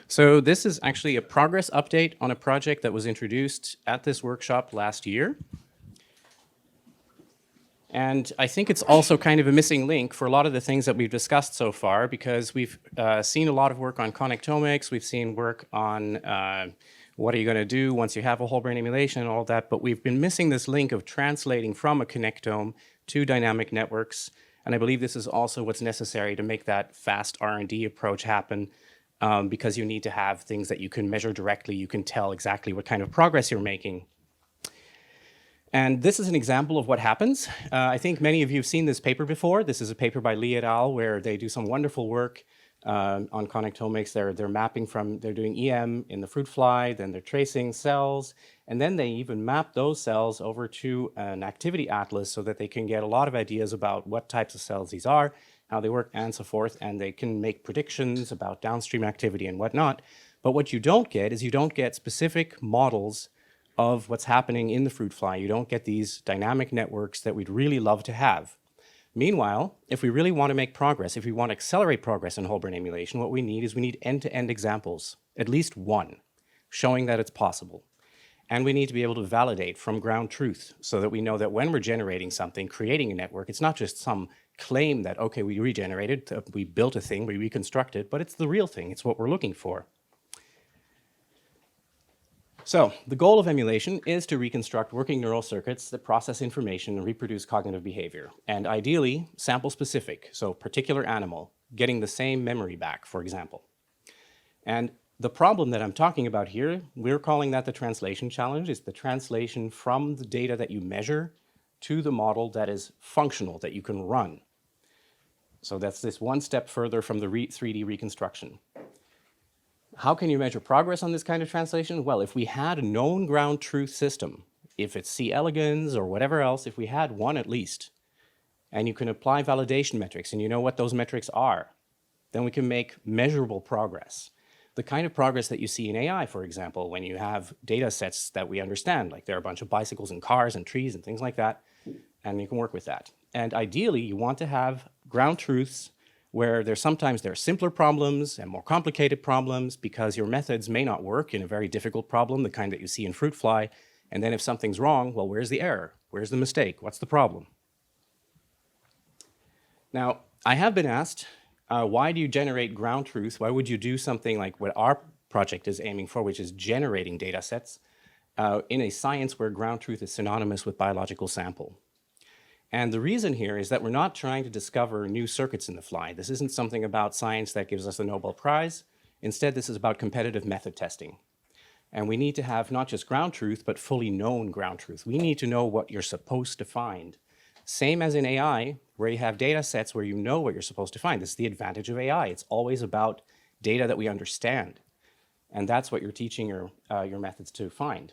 So this is actually a progress update on a project that was introduced at this workshop last year. And I think it's also kind of a missing link for a lot of the things that we've discussed so far, because we've seen a lot of work on connectomics, we've seen work on what are you going to do once you have a whole brain emulation and all that, but we've been missing this link of translating from a connectome to dynamic networks. And I believe this is also what's necessary to make that fast R&D approach happen, because you need to have things that you can measure directly, you can tell exactly what kind of progress you're making. And this is an example of what happens. I think many of you have seen this paper before. This is a paper by Lee et al. Where they do some wonderful work on connectomics. They're mapping from, they're doing EM in the fruit fly, then they're tracing cells, and then they even map those cells over to an activity atlas so that they can get a lot of ideas about what types of cells these are, how they work, and so forth, and they can make predictions about downstream activity and whatnot. But what you don't get is you don't get specific models of what's happening in the fruit fly. You don't get these dynamic networks that we'd really love to have. Meanwhile, if we really want to make progress, if we want to accelerate progress in whole brain emulation, what we need is we need end-to-end examples, at least one, showing that it's possible. And we need to be able to validate from ground truth so that we know that when we're generating something, creating a network, it's not just some claim that, okay, we regenerated, we built a thing, we reconstructed, but it's the real thing, it's what we're looking for. So the goal of emulation is to reconstruct working neural circuits that process information and reproduce cognitive behavior, and ideally sample specific, so particular animal, getting the same memory back, for example. And the problem that I'm talking about here, we're calling that the translation challenge. It's the translation from the data that you measure to the model that is functional, that you can run. So that's this one step further from the 3D reconstruction. How can you measure progress on this kind of translation? Well, if we had a known ground truth system, if it's C. elegans or whatever else, if we had one at least, and you can apply validation metrics and you know what those metrics are, then we can make measurable progress. The kind of progress that you see in AI, for example, when you have data sets that we understand, like there are a bunch of bicycles and cars and trees and things like that, and you can work with that. And ideally, you want to have ground truths where sometimes there are simpler problems and more complicated problems because your methods may not work in a very difficult problem, the kind that you see in fruit fly. And then if something's wrong, well, where's the error? Where's the mistake? What's the problem? Now, I have been asked, why do you generate ground truth? Why would you do something like what our project is aiming for, which is generating data sets in a science where ground truth is synonymous with biological sample? And the reason here is that we're not trying to discover new circuits in the fly. This isn't something about science that gives us a Nobel Prize. Instead, this is about competitive method testing. And we need to have not just ground truth, but fully known ground truth. We need to know what you're supposed to find. Same as in AI, where you have data sets where you know what you're supposed to find. This is the advantage of AI. It's always about data that we understand. And that's what you're teaching your methods to find.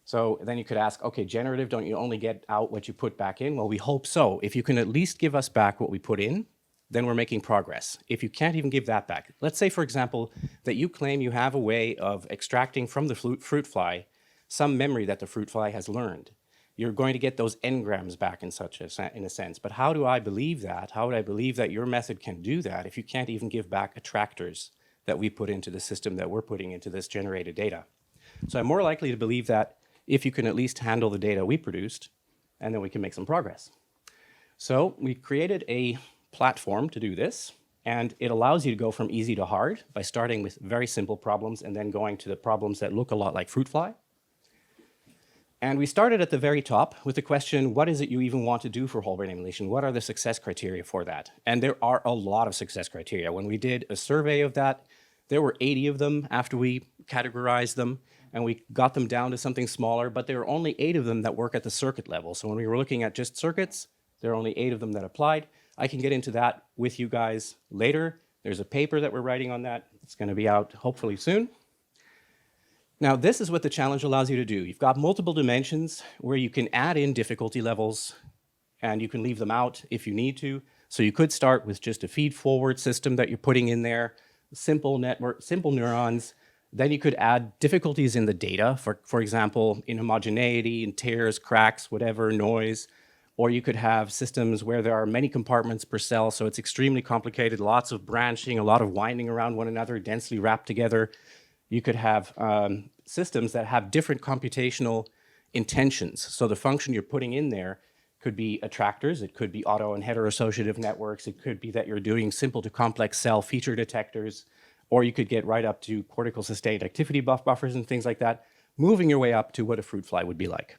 So then you could ask, okay, generative, don't you only get out what you put back in? Well, we hope so. If you can at least give us back what we put in, then we're making progress. If you can't even give that back, let's say, for example, that you claim you have a way of extracting from the fruit fly some memory that the fruit fly has learned. You're going to get those engrams back in a sense. But how do I believe that? How would I believe that your method can do that if you can't even give back attractors that we put into the system that we're putting into this generated data? So I'm more likely to believe that if you can at least handle the data we produced, and then we can make some progress. So we created a platform to do this, and it allows you to go from easy to hard by starting with very simple problems and then going to the problems that look a lot like fruit fly. And we started at the very top with the question, what is it you even want to do for whole brain emulation? What are the success criteria for that? And there are a lot of success criteria. When we did a survey of that, there were 80 of them after we categorized them, and we got them down to something smaller, but there are only 8 of them that work at the circuit level. So when we were looking at just circuits, there are only 8 of them that applied. I can get into that with you guys later. There's a paper that we're writing on that. It's going to be out hopefully soon. Now, this is what the challenge allows you to do. You've got multiple dimensions where you can add in difficulty levels, and you can leave them out if you need to. So you could start with just a feed-forward system that you're putting in there, simple network, simple neurons. Then you could add difficulties in the data, for example, inhomogeneity, in tears, cracks, whatever, noise. Or you could have systems where there are many compartments per cell, so it's extremely complicated, lots of branching, a lot of winding around one another, densely wrapped together. You could have systems that have different computational intentions. So the function you're putting in there could be attractors, it could be auto and heteroassociative networks, it could be that you're doing simple to complex cell feature detectors, or you could get right up to cortical sustained activity buffers and things like that, moving your way up to what a fruit fly would be like.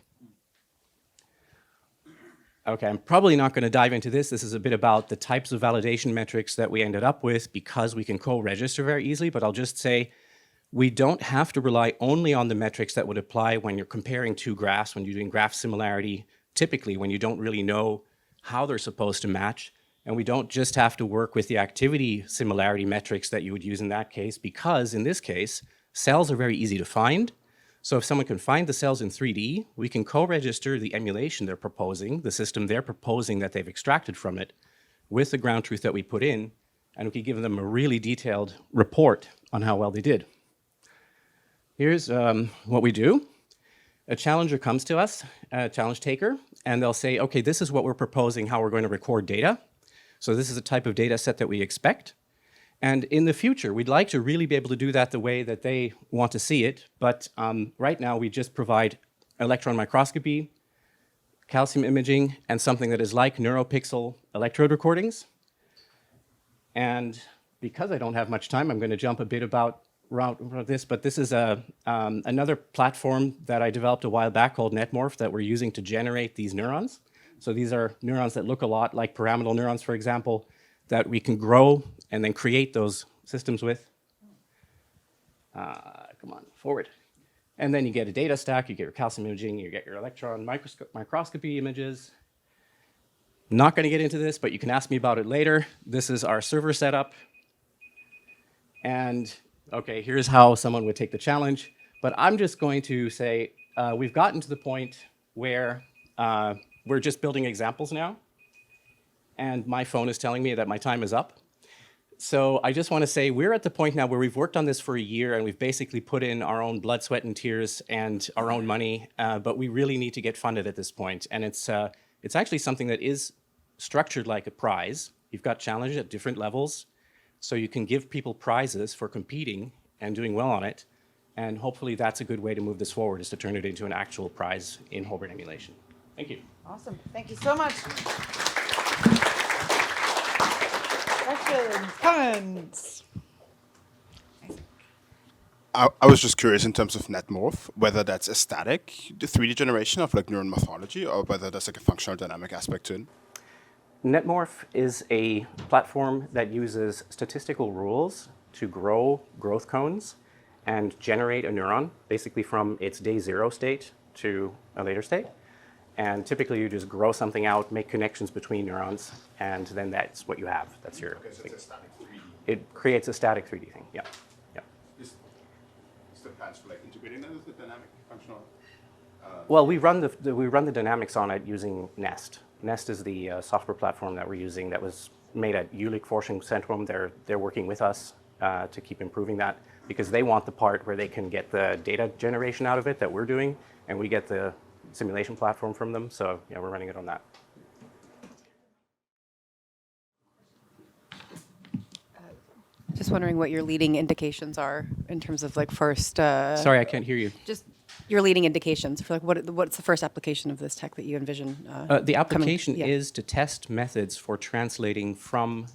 Okay, I'm probably not going to dive into this. This is a bit about the types of validation metrics that we ended up with because we can co-register very easily, but I'll just say we don't have to rely only on the metrics that would apply when you're comparing two graphs, when you're doing graph similarity, typically when you don't really know how they're supposed to match. And we don't just have to work with the activity similarity metrics that you would use in that case, because in this case, cells are very easy to find. So if someone can find the cells in 3D, we can co-register the emulation they're proposing, the system they're proposing that they've extracted from it, with the ground truth that we put in, and we can give them a really detailed report on how well they did. Here's what we do. A challenger comes to us, a challenge taker, and they'll say, okay, this is what we're proposing, how we're going to record data. So this is a type of data set that we expect. And in the future, we'd like to really be able to do that the way that they want to see it. But right now, we just provide electron microscopy, calcium imaging, and something that is like neuropixel electrode recordings. And because I don't have much time, I'm going to jump a bit about this. But this is another platform that I developed a while back called NetMorph that we're using to generate these neurons. So these are neurons that look a lot like pyramidal neurons, for example, that we can grow and then create those systems with. Come on, forward. And then you get a data stack, you get your calcium imaging, you get your electron microscopy images. Not going to get into this, but you can ask me about it later. This is our server setup. And okay, here's how someone would take the challenge. But I'm just going to say we've gotten to the point where we're just building examples now. And my phone is telling me that my time is up. So I just want to say we're at the point now where we've worked on this for a year and we've basically put in our own blood, sweat, and tears and our own money, but we really need to get funded at this point. And it's actually something that is structured like a prize. You've got challenges at different levels, so you can give people prizes for competing and doing well on it. And hopefully that's a good way to move this forward, is to turn it into an actual prize in whole brain emulation. Thank you. Awesome. Thank you so much. Questions, comments? I was just curious in terms of NetMorph, whether that's a static, the 3D generation of like neuron morphology, or whether there's like a functional dynamic aspect to it. NetMorph is a platform that uses statistical rules to grow growth cones and generate a neuron, basically from its day zero state to a later state. And typically you just grow something out, make connections between neurons, and then that's what you have. That's your So it's a static 3D. It creates a static 3D thing, yeah. Is the plans for like integrating that with the dynamic functional? Well, we run the dynamics on it using Nest. Nest is the software platform that we're using that was made at Jülich Forschungszentrum. They're working with us to keep improving that, because they want the part where they can get the data generation out of it that we're doing, and we get the simulation platform from them. So yeah, we're running it on that. Just wondering what your leading indications are in terms of like first. Sorry, I can't hear you. Just your leading indications for like what's the first application of this tech that you envision? The application yeah. is to test methods for translating from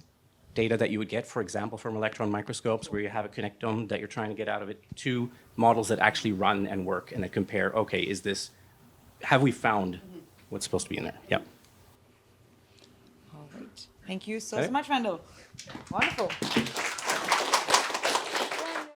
data that you would get, for example, from electron microscopes, where you have a connectome that you're trying to get out of it, to models that actually run and work and that compare, okay, have we found what's supposed to be in there? Yep. All right. Thank you so much, Randall. Wonderful.